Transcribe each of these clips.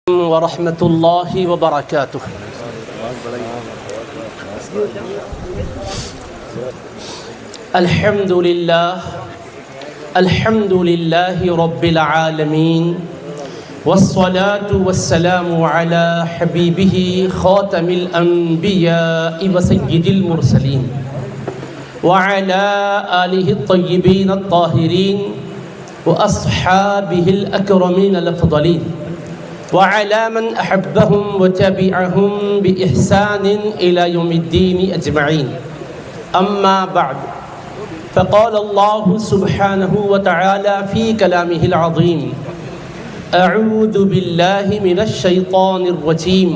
ورحمۃ اللہ وبرکاتہ۔ الحمد للہ رب العالمین، والصلاة والسلام على حبیبہ خاتم الانبیاء وسید المرسلین، وعلى آلہ الطیبین الطاہرین واصحابہ الاکرمین الافضلین، وعلى من أحبهم وتبعهم بإحسان إلى يوم الدين أجمعين. أما بعد، فقال الله سبحانه وتعالى في كلامه العظيم: أعوذ بالله من الشيطان الرجيم،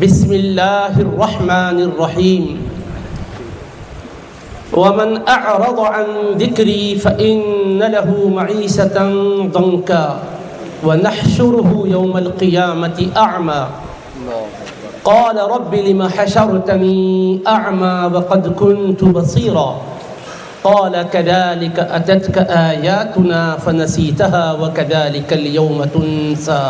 بسم الله الرحمن الرحيم. ومن أعرض عن ذكري فإن له معيشة ضنكا ونحشره يوم القيامة أعمى قال رب لم حشرتني أعمى وقد كنت بصيرا قال كذلك أتتك آياتنا فنسيتها وكذلك اليوم تنسى.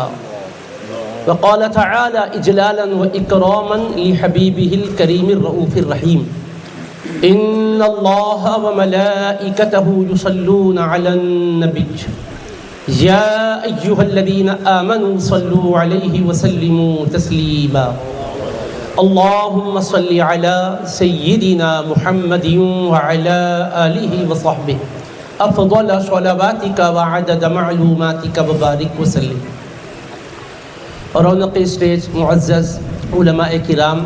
وقال تعالى إجلالا وإكراما لحبيبه الكريم الرؤوف الرحيم: إن الله وملائكته يصلون على النبي يا أيها الذين آمنوا صلوا عليه وسلموا تسليما. اللهم صل على سيدنا محمد وعلى آله وصحبه أفضل صلواتك وعدد معلوماتك وبارك وسلم. رونق اسٹیج معزز علماء کرام،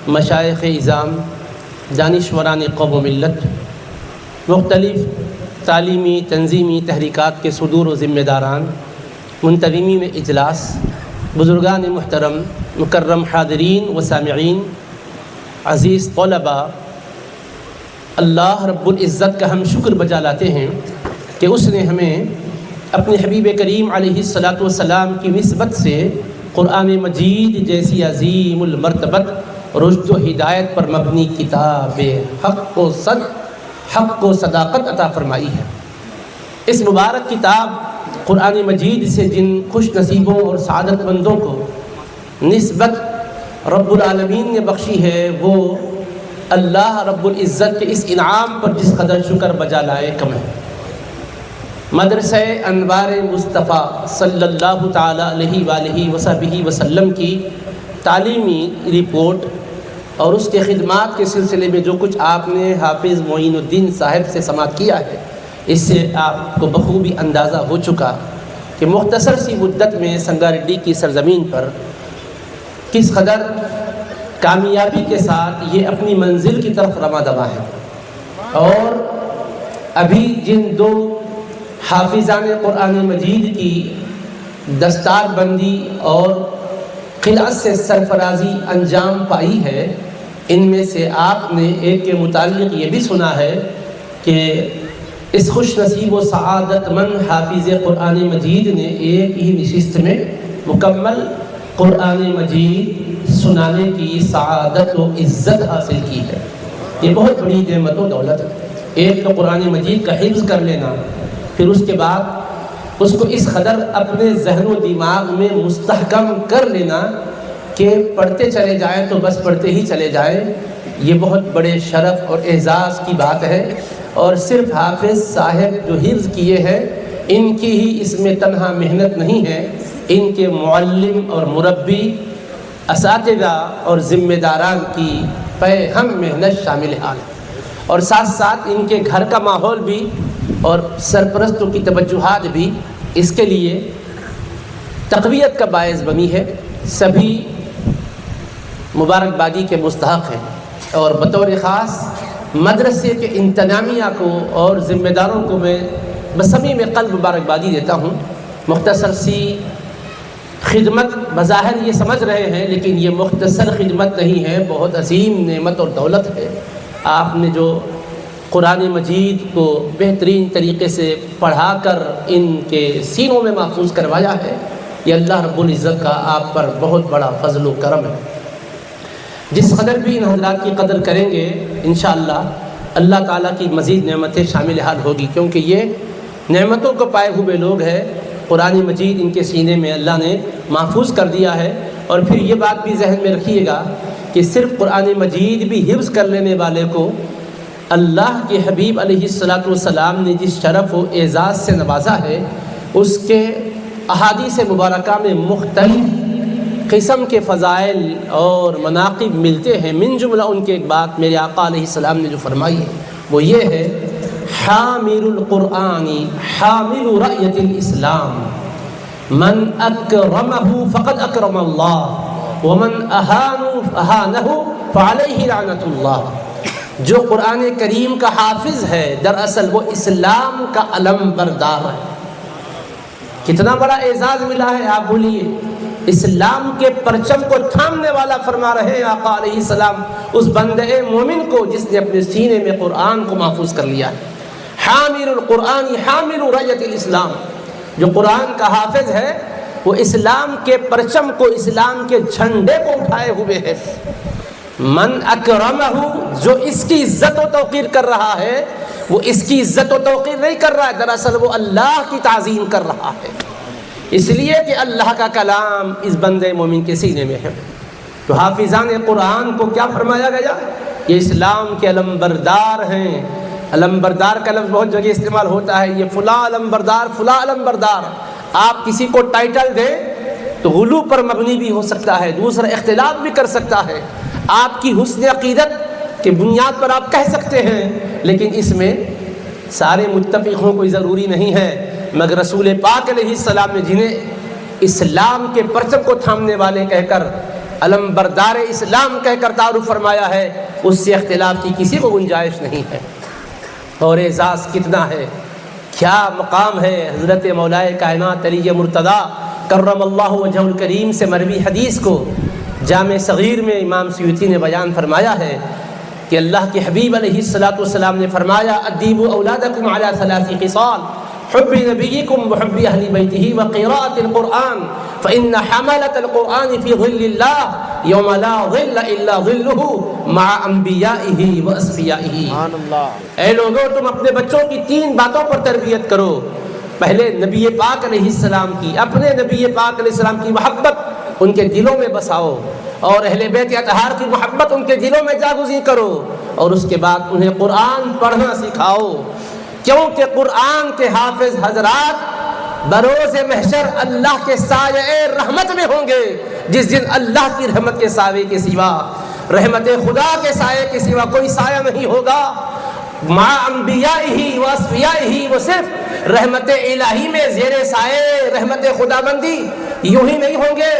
مشائخ اعظام، دانشوران قوم و ملت، مختلف تعلیمی تنظیمی تحریکات کے صدور و ذمہ داران، منتظمین اجلاس، بزرگان محترم، مکرم حاضرین و سامعین، عزیز طلباء، اللہ رب العزت کا ہم شکر بجا لاتے ہیں کہ اس نے ہمیں اپنے حبیب کریم علیہ الصلاۃ والسلام کی نسبت سے قرآن مجید جیسی عظیم المرتبت رشد و ہدایت پر مبنی کتاب حق و صداقت عطا فرمائی ہے۔ اس مبارک کتاب قرآن مجید سے جن خوش نصیبوں اور سعادت مندوں کو نسبت رب العالمین نے بخشی ہے، وہ اللہ رب العزت کے اس انعام پر جس قدر شکر بجا لائے کم ہے۔ مدرسہ انوار مصطفیٰ صلی اللہ تعالیٰ علیہ وآلہ وصحبہ وسلم کی تعلیمی رپورٹ اور اس کے خدمات کے سلسلے میں جو کچھ آپ نے حافظ معین الدین صاحب سے سماعت کیا ہے، اس سے آپ کو بخوبی اندازہ ہو چکا کہ مختصر سی مدت میں سنگاریڈی کی سرزمین پر کس قدر کامیابی کے ساتھ یہ اپنی منزل کی طرف رواں دواں ہے۔ اور ابھی جن دو حافظان قرآن مجید کی دستار بندی اور خلاص سے سرفرازی انجام پائی ہے، ان میں سے آپ نے ایک کے متعلق یہ بھی سنا ہے کہ اس خوش نصیب و سعادت مند حافظ قرآن مجید نے ایک ہی نشست میں مکمل قرآن مجید سنانے کی سعادت و عزت حاصل کی ہے۔ یہ بہت بڑی نعمت و دولت ہے۔ ایک تو قرآن مجید کا حفظ کر لینا، پھر اس کے بعد اس کو اس قدر اپنے ذہن و دماغ میں مستحکم کر لینا کہ پڑھتے چلے جائیں تو بس پڑھتے ہی چلے جائیں، یہ بہت بڑے شرف اور اعزاز کی بات ہے۔ اور صرف حافظ صاحب جو حفظ کیے ہیں، ان کی ہی اس میں تنہا محنت نہیں ہے، ان کے معلم اور مربی، اساتذہ اور ذمہ داران کی پے ہم محنت شامل ہے، اور ساتھ ساتھ ان کے گھر کا ماحول بھی اور سرپرستوں کی توجہات بھی اس کے لیے تقویت کا باعث بنی ہے۔ سبھی مبارکبادی کے مستحق ہیں، اور بطور خاص مدرسے کے انتظامیہ کو اور ذمہ داروں کو میں بصمیم قلب مبارکبادی دیتا ہوں۔ مختصر سی خدمت بظاہر یہ سمجھ رہے ہیں، لیکن یہ مختصر خدمت نہیں ہے، بہت عظیم نعمت اور دولت ہے۔ آپ نے جو قرآن مجید کو بہترین طریقے سے پڑھا کر ان کے سینوں میں محفوظ کروایا ہے، یہ اللہ رب العزت کا آپ پر بہت بڑا فضل و کرم ہے۔ جس قدر بھی ان حضرات کی قدر کریں گے، انشاءاللہ اللہ تعالیٰ کی مزید نعمتیں شامل حال ہوگی، کیونکہ یہ نعمتوں کو پائے ہوئے لوگ ہیں قرآن مجید ان کے سینے میں اللہ نے محفوظ کر دیا ہے۔ اور پھر یہ بات بھی ذہن میں رکھیے گا کہ صرف قرآن مجید بھی حفظ کر لینے والے کو اللہ کے حبیب علیہ الصلاۃ والسلام نے جس شرف و اعزاز سے نوازا ہے، اس کے احادیث مبارکہ میں مختلف قسم کے فضائل اور مناقب ملتے ہیں۔ من جملہ ان کے ایک بات میرے آقا علیہ السلام نے جو فرمائی ہے وہ یہ ہے، حامل القرآن حامل رأیت الاسلام من اکرمہ فقد اکرم اللہ ومن اہانہ فعلیہ لعنت اللہ۔ جو قرآن کریم کا حافظ ہے دراصل وہ اسلام کا علم بردار ہے۔ کتنا بڑا اعزاز ملا ہے، آپ بولیے، اسلام کے پرچم کو تھامنے والا فرما رہے ہیں آقا علیہ السلام اس بندے مومن کو جس نے اپنے سینے میں قرآن کو محفوظ کر لیا ہے۔ حامل القرآن حامل رأیت الاسلام، جو قرآن کا حافظ ہے وہ اسلام کے پرچم کو، اسلام کے جھنڈے کو اٹھائے ہوئے ہے۔ من اکرمہ، جو اس کی عزت و توقیر کر رہا ہے وہ اس کی عزت و توقیر نہیں کر رہا ہے، دراصل وہ اللہ کی تعظیم کر رہا ہے، اس لیے کہ اللہ کا کلام اس بندے مومن کے سینے میں ہے۔ تو حافظان قرآن کو کیا فرمایا گیا؟ یہ اسلام کے علم بردار ہیں۔ علم بردار کا لفظ بہت جگہ استعمال ہوتا ہے، یہ فلاں علم بردار، فلاں علم بردار۔ آپ کسی کو ٹائٹل دیں تو غلو پر مبنی بھی ہو سکتا ہے، دوسرا اختلاف بھی کر سکتا ہے، آپ کی حسن عقیدت کے بنیاد پر آپ کہہ سکتے ہیں، لیکن اس میں سارے متفق ہوں کوئی ضروری نہیں ہے، مگر رسول پاک علیہ السلام نے جنہیں اسلام کے پرچم کو تھامنے والے کہہ کر، علم بردار اسلام کہہ کر تعارف فرمایا ہے، اس سے اختلاف کی کسی کو گنجائش نہیں ہے۔ اور اعزاز کتنا ہے، کیا مقام ہے حضرت مولا کائنات علی مرتضیٰ کرم اللہ وجہہ الکریم سے مروی حدیث کو جامع صغیر میں امام سیوطی نے بیان فرمایا ہے کہ اللہ کے حبیب علیہ الصلاۃ والسلام نے فرمایا، ادیبوا اولادکم علی ثلاث خصال، حب نبیکم وحب اہل بیتہ وقراءۃ القرآن فإن حملة القرآن في ظل الله يوم لا ظل إلا ظلہ مع انبیائہ واصفیائہ۔ سبحان اللہ۔ اے لوگوں، تم اپنے بچوں کی تین باتوں پر تربیت کرو، پہلے نبی پاک علیہ السلام کی، اپنے نبی پاک علیہ السلام کی محبت ان کے دلوں میں بساؤ، اور اہل بیت اطہار کی محبت ان کے دلوں میں جاگزی کرو، اور اس کے بعد انہیں قرآن پڑھنا سکھاؤ، کیونکہ قرآن کے حافظ حضرات بروز محشر اللہ کے سایہ رحمت میں ہوں گے، جس دن اللہ کی رحمت کے سائے کے سوا، رحمت خدا کے سائے کے سوا کوئی سایہ نہیں ہوگا۔ مع انبیائہ و اصفیائہ، وہ صرف رحمت الہی میں زیر سائے رحمت خدا بندی یوں ہی نہیں ہوں گے،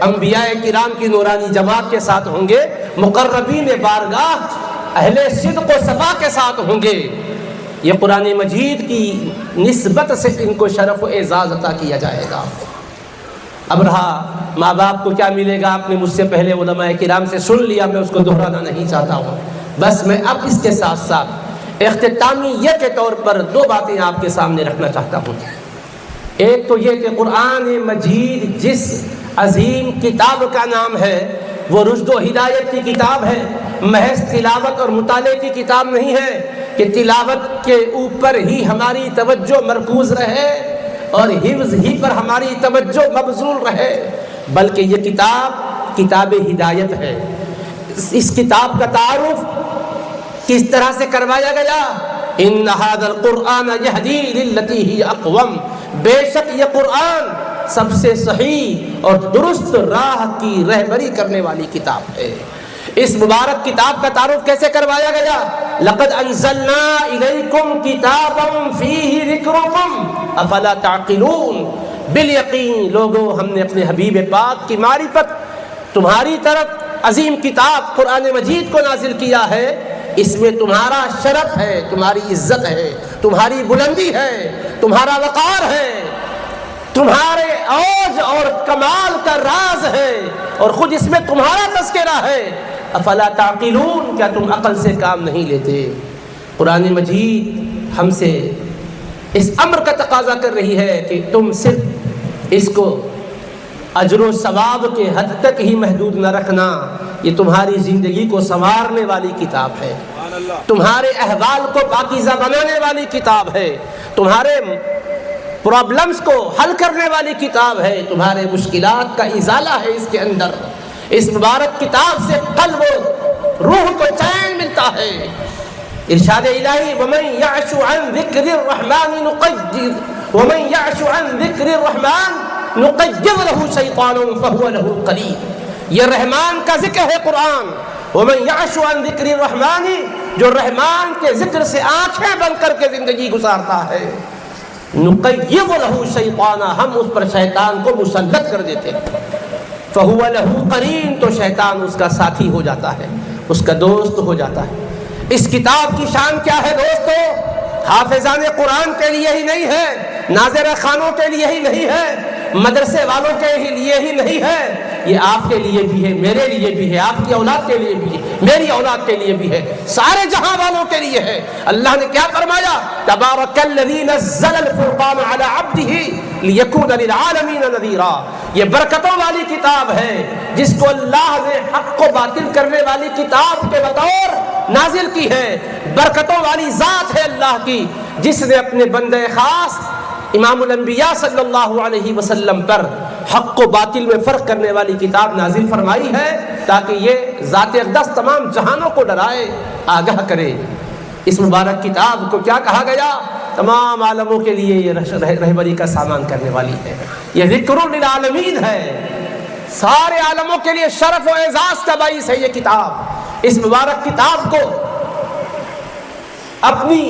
انبیاء کرام کی نورانی جماعت کے ساتھ ہوں گے، مقربین بارگاہ اہل صدق و صفا کے ساتھ ہوں گے۔ یہ قرآن مجید کی نسبت سے ان کو شرف و اعزاز عطا کیا جائے گا۔ اب رہا ماں باپ کو کیا ملے گا، آپ نے مجھ سے پہلے علماء کرام سے سن لیا، میں اس کو دہرانا نہیں چاہتا ہوں، بس میں اب اس کے ساتھ ساتھ اختتامیہ کے طور پر دو باتیں آپ کے سامنے رکھنا چاہتا ہوں۔ ایک تو یہ کہ قرآن مجید جس عظیم کتاب کا نام ہے وہ رشد و ہدایت کی کتاب ہے، محض تلاوت اور مطالعے کی کتاب نہیں ہے کہ تلاوت کے اوپر ہی ہماری توجہ مرکوز رہے اور حفظ ہی پر ہماری توجہ مبذول رہے، بلکہ یہ کتاب ہدایت ہے۔ اس کتاب کا تعارف کس طرح سے کروایا گیا؟ ان ھذا القرآن یہدی للتی ہی اقوم، بے شک یہ قرآن سب سے صحیح اور درست راہ کی رہبری کرنے والی کتاب ہے۔ اس مبارک کتاب کا تعارف کیسے کروایا گیا؟ لقد انزلنا الیکم کتابا فیہ ذکرکم افلا تعقلون، بالیقین لوگوں ہم نے اپنے حبیب پاک کی معرفت تمہاری طرف عظیم کتاب قرآن مجید کو نازل کیا ہے، اس میں تمہارا شرف ہے، تمہاری عزت ہے، تمہاری بلندی ہے، تمہارا وقار ہے، تمہارے اوج اور کمال کا راز ہے، اور خود اس میں تمہارا تذکرہ ہے۔ افلا تعقلون، کیا تم عقل سے کام نہیں لیتے؟ قرآن مجید ہم سے اس امر کا تقاضا کر رہی ہے کہ تم صرف اس کو اجر و ثواب کے حد تک ہی محدود نہ رکھنا، یہ تمہاری زندگی کو سنوارنے والی کتاب ہے، تمہارے احوال کو پاکیزہ بنانے والی کتاب ہے، تمہارے پرابلمس کو حل کرنے والی کتاب ہے، تمہارے مشکلات کا ازالہ ہے اس کے اندر۔ اس مبارک کتاب سے قلب و روح کو چین ملتا ہے۔ ارشاد الہی ومن یعش عن ذکر الرحمن نقید له شیطانا فهو له قرین۔ یہ رحمان کا ذکر ہے قرآن۔ ومن یعش عن ذکر الرحمن، جو رحمان کے ذکر سے آنکھیں بند کر کے زندگی گزارتا ہے، نقید له شیطانا، ہم اس پر شیطان کو مسلط کر دیتے ہیں، فهو له قرین، تو شیطان اس کا ساتھی ہو جاتا ہے، اس کا دوست ہو جاتا ہے۔ اس کتاب کی شان کیا ہے دوستو؟ حافظان قرآن کے لیے ہی نہیں ہے، ناظر خانوں کے لیے ہی نہیں ہے، مدرسے والوں کے لیے ہی نہیں ہے، یہ آپ کے لیے بھی ہے، میرے لیے بھی ہے، آپ کی اولاد کے لیے بھی ہے، میری اولاد کے لیے بھی ہے، سارے جہاں والوں کے لیے ہے۔ اللہ نے کیا فرمایا؟ تبارک الذی نزل الفرقان علی عبدہ لیکون للعالمین نذیرا۔ یہ برکتوں والی کتاب ہے جس کو اللہ نے حق کو باطل کرنے والی کتاب کے بطور نازل کی ہے۔ برکتوں والی ذات ہے اللہ کی جس نے اپنے بندے خاص امام الانبیاء صلی اللہ علیہ وسلم پر حق و باطل میں فرق کرنے والی کتاب نازل فرمائی ہے تاکہ یہ ذات اقدس تمام جہانوں کو ڈرائے، آگاہ کرے۔ اس مبارک کتاب کو کیا کہا گیا؟ تمام عالموں کے لیے یہ رہبری کا سامان کرنے والی ہے، یہ ذکر للعالمین ہے، سارے عالموں کے لیے شرف و اعزاز کا باعث ہے یہ کتاب۔ اس مبارک کتاب کو اپنی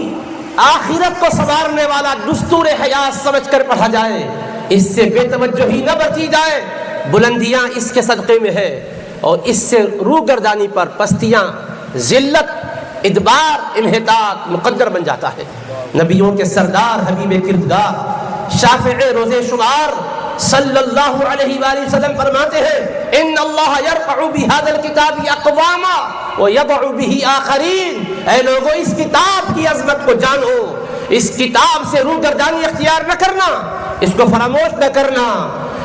آخرت کو سنوارنے والا دستور حیات سمجھ کر پڑھا جائے، اس سے بے توجہی نہ برتی جائے۔ بلندیاں اس کے صدقے میں ہے اور اس سے روگردانی پر پستیاں، ذلت، ادبار، انحطاط مقدر بن جاتا ہے۔ نبیوں کے سردار، حبیب کردگار، شافع روز شمار صلی اللہ علیہ وآلہ وسلم فرماتے ہیں ان اللہ یرفع بہذا الکتاب اقواما ویضع بہ آخرین۔ اے لوگو، اس کتاب کی عظمت کو جانو، اس کتاب سے روگردانی اختیار نہ کرنا، اس کو فراموش نہ کرنا،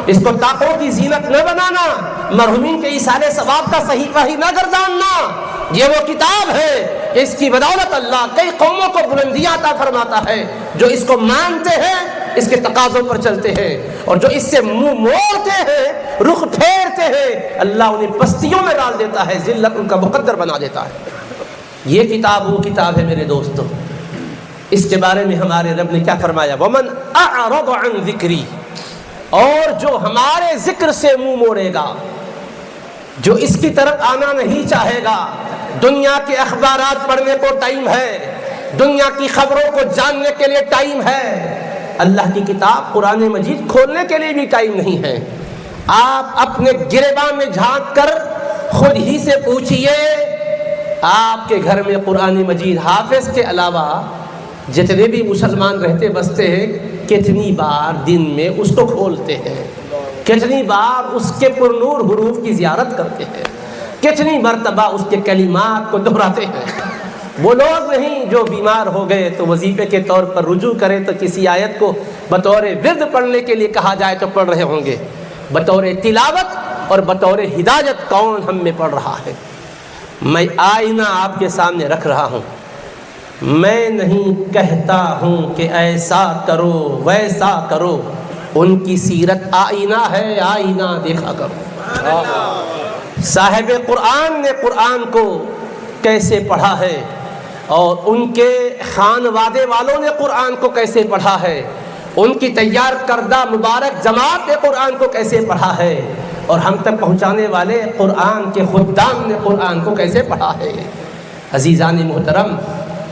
اس کو طاقوں کی زینت نہ بنانا، مرحومین کے ایصال ثواب کا صحیفہ ہی نہ گرداننا۔ یہ وہ کتاب ہے، اس کی بدولت اللہ کئی قوموں کو بلندیاں عطا فرماتا ہے، جو اس کو مانتے ہیں، اس کے تقاضوں پر چلتے ہیں، اور جو اس سے منہ موڑتے ہیں، رخ پھیرتے ہیں، اللہ انہیں پستیوں میں ڈال دیتا ہے، ذلت ان کا مقدر بنا دیتا ہے۔ یہ کتاب وہ کتاب ہے میرے دوستو، اس کے بارے میں ہمارے رب نے کیا فرمایا؟ وَمَنْ أَعْرَضَ عَنْ ذِكْرِي، اور جو ہمارے ذکر سے منہ موڑے گا، جو اس کی طرف آنا نہیں چاہے گا، دنیا کے اخبارات پڑھنے کو ٹائم ہے، دنیا کی خبروں کو جاننے کے لیے ٹائم ہے، اللہ کی کتاب قرآن مجید کھولنے کے لیے بھی ٹائم نہیں ہے۔ آپ اپنے گریباں میں جھانک کر خود ہی سے پوچھئے، آپ کے گھر میں قرآن مجید حافظ کے علاوہ جتنے بھی مسلمان رہتے بستے ہیں، کتنی بار دن میں اس کو کھولتے ہیں، کتنی بار اس کے پرنور حروف کی زیارت کرتے ہیں، کتنی مرتبہ اس کے کلمات کو دہراتے ہیں۔ وہ لوگ نہیں جو بیمار ہو گئے تو وظیفے کے طور پر رجوع کریں تو کسی آیت کو بطور ورد پڑھنے کے لیے کہا جائے تو پڑھ رہے ہوں گے، بطور تلاوت اور بطور ہدایت کون ہم میں پڑھ رہا ہے؟ میں آئینہ آپ کے سامنے رکھ رہا ہوں، میں نہیں کہتا ہوں کہ ایسا کرو ویسا کرو، ان کی سیرت آئینہ ہے، آئینہ دیکھا کرو۔ صاحب قرآن نے قرآن کو کیسے پڑھا ہے اور ان کے خانوادے والوں نے قرآن کو کیسے پڑھا ہے، ان کی تیار کردہ مبارک جماعت نے قرآن کو کیسے پڑھا ہے، اور ہم تک پہنچانے والے قرآن کے خدام نے قرآن کو کیسے پڑھا ہے۔ عزیزان محترم،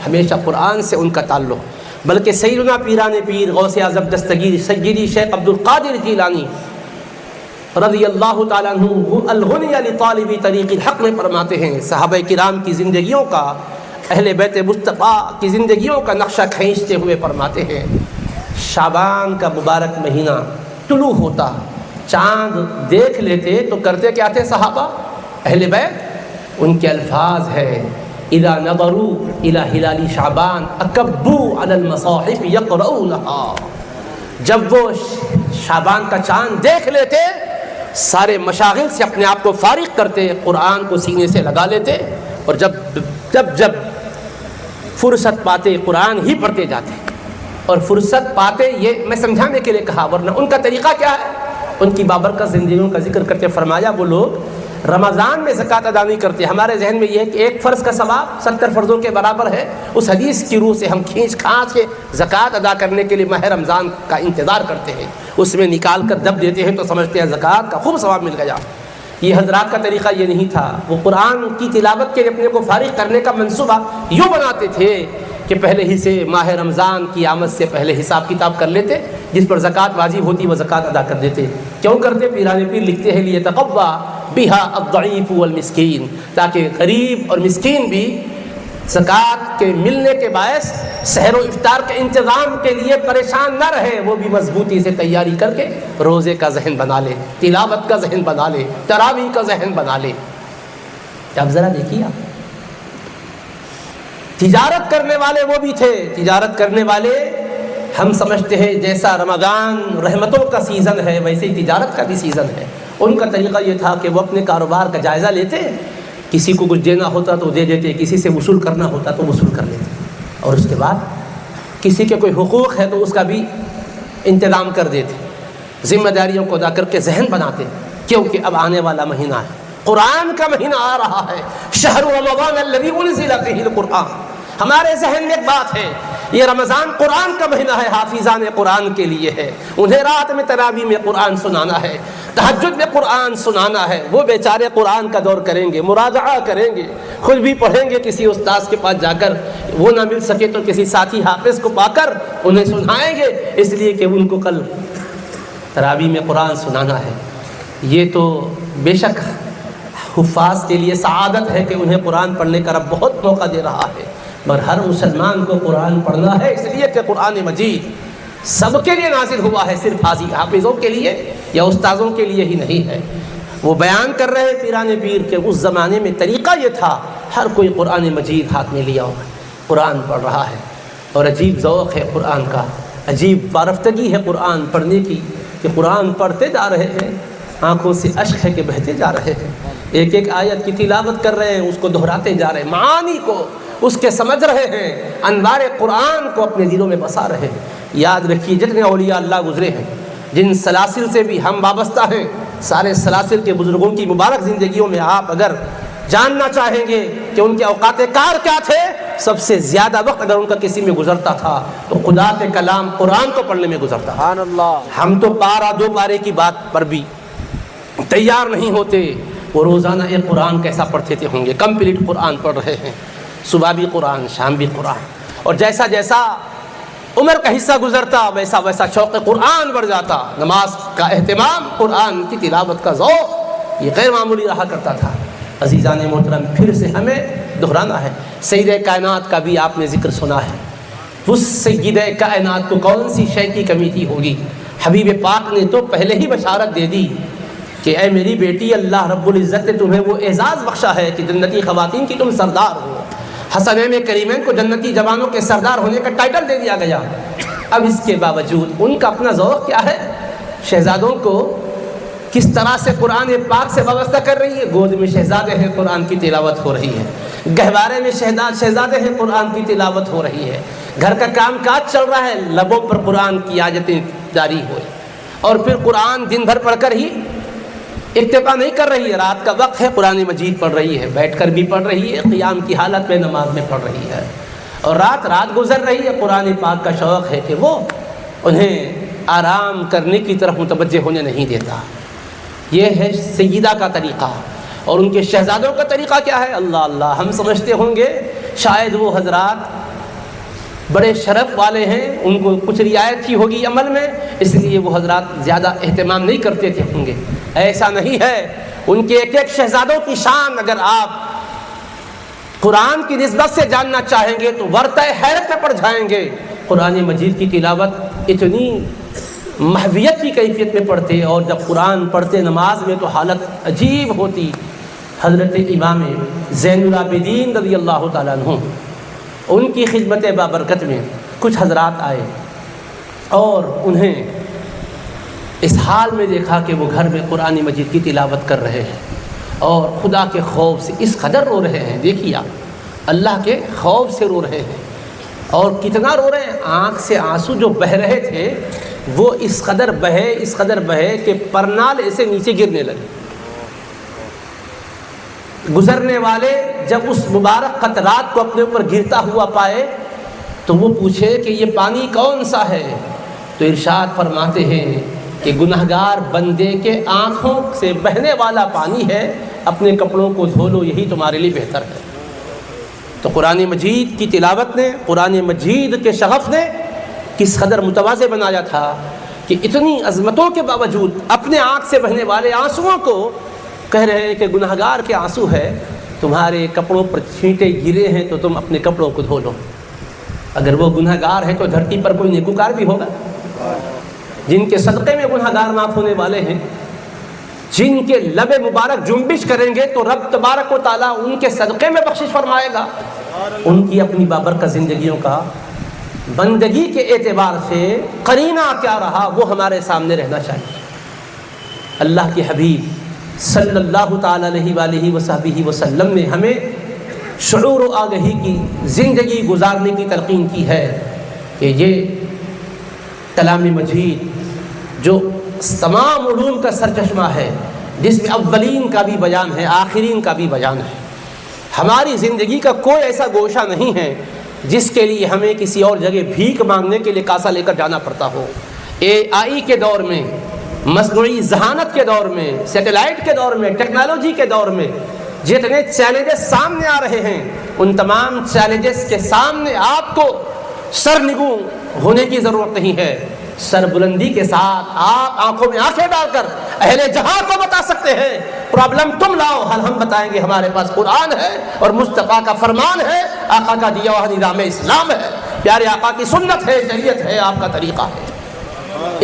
ہمیشہ قرآن سے ان کا تعلق، بلکہ سیدنا پیران پیر غوث اعظم دستگیر سیدی شیخ عبد القادر جیلانی رضی اللہ تعالیٰ عنہ الغنیہ لطالب طریق الحق میں فرماتے ہیں، صحابہ کرام کی زندگیوں کا، اہل بیت مصطفیٰ کی زندگیوں کا نقشہ کھینچتے ہوئے فرماتے ہیں، شعبان کا مبارک مہینہ طلوع ہوتا، چاند دیکھ لیتے تو کرتے کیا تھے صحابہ اہل بیت؟ ان کے الفاظ ہے اذا نظروا الى ہلال شعبان اکبوا علی المصاحف یقرؤونها، جب وہ شعبان کا چاند دیکھ لیتے سارے مشاغل سے اپنے آپ کو فارغ کرتے، قرآن کو سینے سے لگا لیتے، اور جب فرصت پاتے قرآن ہی پڑھتے جاتے۔ اور فرصت پاتے، یہ میں سمجھانے کے لیے کہا، ورنہ ان کا طریقہ کیا ہے؟ ان کی بابرکت زندگیوں کا ذکر کرتے فرمایا وہ لوگ رمضان میں زکوٰۃ ادا نہیں کرتے۔ ہمارے ذہن میں یہ ہے کہ ایک فرض کا ثواب 70 فرضوں کے برابر ہے، اس حدیث کی روح سے ہم کھینچ کھانچ کے زکوٰۃ ادا کرنے کے لیے ماہ رمضان کا انتظار کرتے ہیں، اس میں نکال کر دب دیتے ہیں تو سمجھتے ہیں زکوٰۃ کا خوب ثواب مل گیا۔ یہ حضرات کا طریقہ یہ نہیں تھا، وہ قرآن کی تلاوت کے لیے اپنے کو فارغ کرنے کا منصوبہ یوں بناتے تھے کہ پہلے ہی سے ماہ رمضان کی آمد سے پہلے حساب کتاب کر لیتے، جس پر زکوٰۃ واجب ہوتی وہ زکوٰۃ ادا کر دیتے۔ کیوں کرتے؟ پیران پیر لکھتے ہیں لیتقویٰ بہا الضعیف والمسکین، تاکہ غریب اور مسکین بھی زکوٰۃ کے ملنے کے باعث سحر و افطار کے انتظام کے لیے پریشان نہ رہے، وہ بھی مضبوطی سے تیاری کر کے روزے کا ذہن بنا لے، تلاوت کا ذہن بنا لے، تراویح کا ذہن بنا لے۔ اب ذرا دیکھیے، آپ تجارت کرنے والے وہ بھی تھے، تجارت کرنے والے ہم سمجھتے ہیں جیسا رمضان رحمتوں کا سیزن ہے ویسے ہی تجارت کا بھی سیزن ہے۔ ان کا طریقہ یہ تھا کہ وہ اپنے کاروبار کا جائزہ لیتے، کسی کو کچھ دینا ہوتا تو دے دیتے، کسی سے وصول کرنا ہوتا تو وصول کر لیتے، اور اس کے بعد کسی کے کوئی حقوق ہے تو اس کا بھی انتظام کر دیتے، ذمہ داریوں کو ادا کر کے ذہن بناتے، کیونکہ اب آنے والا مہینہ ہے، قرآن کا مہینہ آ رہا ہے، شہر رمضان الذی انزل فیہ القرآن۔ ہمارے ذہن میں ایک بات ہے، یہ رمضان قرآن کا مہینہ ہے، حافظان قرآن کے لیے ہے، انہیں رات میں تراویح میں قرآن سنانا ہے، تہجد میں قرآن سنانا ہے۔ وہ بیچارے قرآن کا دور کریں گے، مراجعہ کریں گے، خود بھی پڑھیں گے کسی استاذ کے پاس جا کر، وہ نہ مل سکے تو کسی ساتھی حافظ کو پا کر انہیں سنائیں گے، اس لیے کہ ان کو کل تراویح میں قرآن سنانا ہے۔ یہ تو بے شک حفاظ کے لیے سعادت ہے کہ انہیں قرآن پڑھنے کا رب بہت موقع دے رہا ہے، مگر ہر مسلمان کو قرآن پڑھنا ہے، اس لیے کہ قرآن مجید سب کے لیے نازل ہوا ہے، صرف حافظوں کے لیے یا استاذوں کے لیے ہی نہیں ہے۔ وہ بیان کر رہے ہیں پیران پیر کہ اس زمانے میں طریقہ یہ تھا، ہر کوئی قرآن مجید ہاتھ میں لیا ہوا قرآن پڑھ رہا ہے، اور عجیب ذوق ہے قرآن کا، عجیب وارفتگی ہے قرآن پڑھنے کی، کہ قرآن پڑھتے جا رہے ہیں، آنکھوں سے اشک ہے کہ بہتے جا رہے ہیں، ایک ایک آیت کی تلاوت کر رہے ہیں، اس کو دہراتے جا رہے ہیں، معانی کو اس کے سمجھ رہے ہیں، انوار قرآن کو اپنے دلوں میں بسا رہے ہیں۔ یاد رکھیے جتنے اولیاء اللہ گزرے ہیں، جن سلاسل سے بھی ہم وابستہ ہیں، سارے سلاسل کے بزرگوں کی مبارک زندگیوں میں آپ اگر جاننا چاہیں گے کہ ان کے اوقات کار کیا تھے، سب سے زیادہ وقت اگر ان کا کسی میں گزرتا تھا تو خدا کے کلام قرآن کو پڑھنے میں گزرتا تھا۔ سبحان اللہ۔ ہم تو پارا دو پارے کی بات پر بھی تیار نہیں ہوتے، وہ روزانہ ایک قرآن کیسا پڑھتے تھے ہوں گے، کمپلیٹ قرآن پڑھ رہے ہیں، صبح بھی قرآن شام بھی قرآن، اور جیسا جیسا عمر کا حصہ گزرتا ویسا ویسا شوق قرآن بڑھ جاتا، نماز کا اہتمام، قرآن کی تلاوت کا ذوق یہ غیر معمولی رہا کرتا تھا۔ عزیزان محترم، پھر سے ہمیں دہرانا ہے، سید کائنات کا بھی آپ نے ذکر سنا ہے، اس سید کائنات کو کون سی شے کی کمی تھی ہوگی؟ حبیب پاک نے تو پہلے ہی بشارت دے دی کہ اے میری بیٹی، اللہ رب العزت نے تمہیں وہ اعزاز بخشا ہے کہ جنتی خواتین کی تم سردار ہو، حسنین کریمین کو جنتی جوانوں کے سردار ہونے کا ٹائٹل دے دیا گیا۔ اب اس کے باوجود ان کا اپنا ذوق کیا ہے، شہزادوں کو کس طرح سے قرآن پاک سے وابستہ کر رہی ہے، گود میں شہزادے ہیں قرآن کی تلاوت ہو رہی ہے، گہوارے میں شہزادے ہیں قرآن کی تلاوت ہو رہی ہے، گھر کا کام کاج چل رہا ہے، لبوں پر قرآن کی آیتیں جاری ہوئی، اور پھر قرآن دن بھر پڑھ کر ہی اکتفا نہیں کر رہی ہے، رات کا وقت ہے قرآن مجید پڑھ رہی ہے، بیٹھ کر بھی پڑھ رہی ہے، قیام کی حالت میں نماز میں پڑھ رہی ہے، اور رات گزر رہی ہے۔ قرآن پاک کا شوق ہے کہ وہ انہیں آرام کرنے کی طرف متوجہ ہونے نہیں دیتا۔ یہ ہے سیدہ کا طریقہ، اور ان کے شہزادوں کا طریقہ کیا ہے؟ اللہ اللہ، ہم سمجھتے ہوں گے شاید وہ حضرات بڑے شرف والے ہیں، ان کو کچھ رعایت ہی ہوگی عمل میں، اس لیے وہ حضرات زیادہ اہتمام نہیں کرتے تھے ہوں گے، ایسا نہیں ہے۔ ان کے ایک ایک شہزادوں کی شان اگر آپ قرآن کی نسبت سے جاننا چاہیں گے تو ورطہ حیرت میں پڑ جائیں گے۔ قرآن مجید کی تلاوت اتنی محویت کی کیفیت میں پڑھتے، اور جب قرآن پڑھتے نماز میں تو حالت عجیب ہوتی۔ حضرت امام زین العابدین رضی اللہ تعالیٰ عنہ، ان کی خدمت بابرکت میں کچھ حضرات آئے اور انہیں اس حال میں دیکھا کہ وہ گھر میں قرآن مجید کی تلاوت کر رہے ہیں اور خدا کے خوف سے اس قدر رو رہے ہیں، دیکھیے آپ، اللہ کے خوف سے رو رہے ہیں، اور کتنا رو رہے ہیں، آنکھ سے آنسو جو بہہ رہے تھے وہ اس قدر بہے کہ پرنال ایسے نیچے گرنے لگے۔ گزرنے والے جب اس مبارک قطرات کو اپنے اوپر گرتا ہوا پائے تو وہ پوچھے کہ یہ پانی کون سا ہے، تو ارشاد فرماتے ہیں کہ گنہگار بندے کے آنکھوں سے بہنے والا پانی ہے، اپنے کپڑوں کو دھو لو، یہی تمہارے لیے بہتر ہے۔ تو قرآن مجید کی تلاوت نے، قرآن مجید کے شغف نے کس قدر متواضع بنایا تھا کہ اتنی عظمتوں کے باوجود اپنے آنکھ سے بہنے والے آنسوؤں کو کہہ رہے ہیں کہ گنہگار کے آنسو ہے، تمہارے کپڑوں پر چھینٹے گرے ہیں تو تم اپنے کپڑوں کو دھو لو۔ اگر وہ گنہگار ہے تو دھرتی پر کوئی نیکوکار بھی ہوگا، جن کے صدقے میں گنہگار معاف ہونے والے ہیں، جن کے لب مبارک جنبش کریں گے تو رب تبارک و تعالیٰ ان کے صدقے میں بخشش فرمائے گا۔ ان کی اپنی بابرکت زندگیوں کا بندگی کے اعتبار سے قرینہ کیا رہا وہ ہمارے سامنے رہنا چاہیے۔ اللہ کے حبیب صلی اللہ تعالیٰ علیہ وآلہ وصحبہ وسلم نے ہمیں شعور و آگہی کی زندگی گزارنے کی تلقین کی ہے کہ یہ کلام مجید جو تمام علوم کا سرچشمہ ہے، جس میں اولین کا بھی بیان ہے، آخرین کا بھی بیان ہے، ہماری زندگی کا کوئی ایسا گوشہ نہیں ہے جس کے لیے ہمیں کسی اور جگہ بھیک مانگنے کے لیے کاسا لے کر جانا پڑتا ہو۔ AI کے دور میں، مصنوعی ذہانت کے دور میں، سیٹلائٹ کے دور میں، ٹیکنالوجی کے دور میں جتنے چیلنجز سامنے آ رہے ہیں، ان تمام چیلنجز کے سامنے آپ کو سرنگوں ہونے کی ضرورت نہیں ہے۔ سر بلندی کے ساتھ آپ آنکھوں میں آنکھیں ڈال کر اہل جہاں کو بتا سکتے ہیں پرابلم تم لاؤ، حل ہم بتائیں گے۔ ہمارے پاس قرآن ہے اور مصطفیٰ کا فرمان ہے، آقا کا دیا ہوا نظام اسلام ہے، پیارے آقا کی سنت ہے، شریعت ہے، آپ کا طریقہ ہے۔